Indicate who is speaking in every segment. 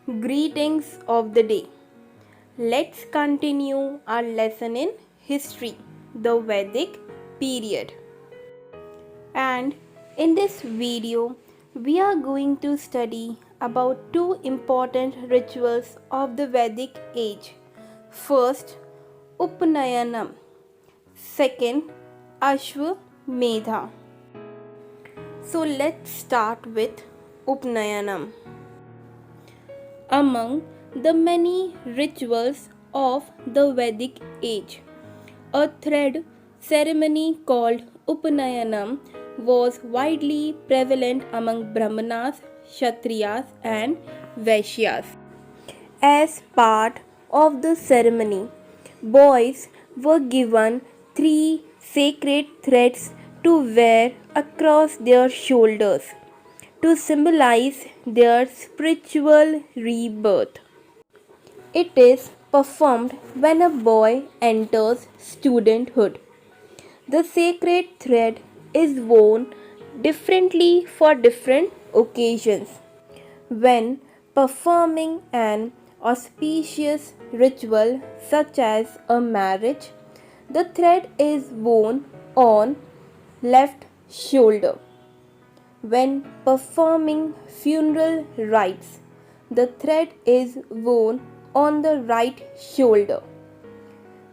Speaker 1: Greetings of the day. Let's continue our lesson in history, the Vedic period. And in this video, we are going to study about two important rituals of the Vedic age. First, Upanayanam. Second, Ashwamedha. So let's start with Upanayanam. Among the many rituals of the Vedic age, a thread ceremony called Upanayanam was widely prevalent among Brahmanas, Kshatriyas, and Vaishyas. As part of the ceremony, boys were given three sacred threads to wear across their shoulders to symbolize their spiritual rebirth. It is performed when a boy enters studenthood. The sacred thread is worn differently for different occasions. When performing an auspicious ritual such as a marriage, the thread is worn on left shoulder. When performing funeral rites, the thread is worn on the right shoulder.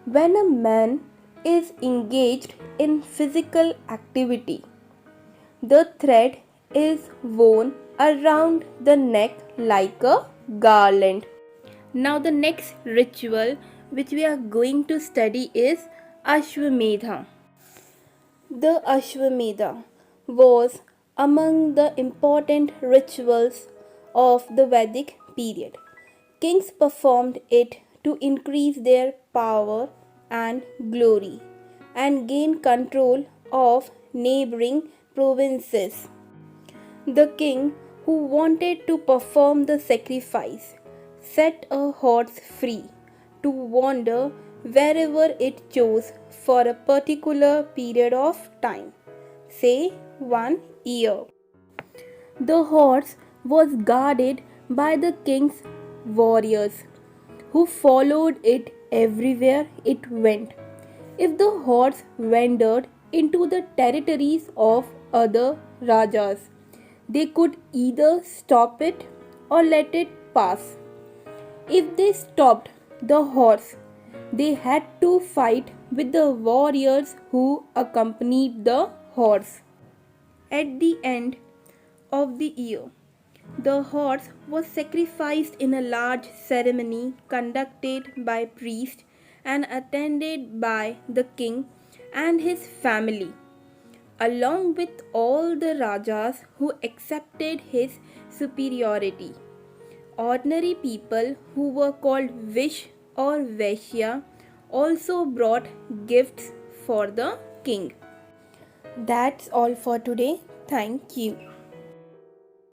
Speaker 1: When a man is engaged in physical activity, the thread is worn around the neck like a garland. Now, the next ritual which we are going to study is Ashwamedha. The Ashwamedha was among the important rituals of the Vedic period. Kings performed it to increase their power and glory and gain control of neighboring provinces. The king who wanted to perform the sacrifice set a horse free to wander wherever it chose for a particular period of time, say 1 year. The horse was guarded by the king's warriors, who followed it everywhere it went. If the horse wandered into the territories of other rajas, they could either stop it or let it pass. If they stopped the horse, they had to fight with the warriors who accompanied the horse. At the end of the year, the horse was sacrificed in a large ceremony conducted by priests and attended by the king and his family, along with all the rajas who accepted his superiority. Ordinary people who were called Vish or Vaishya also brought gifts for the king. That's all for today. Thank you.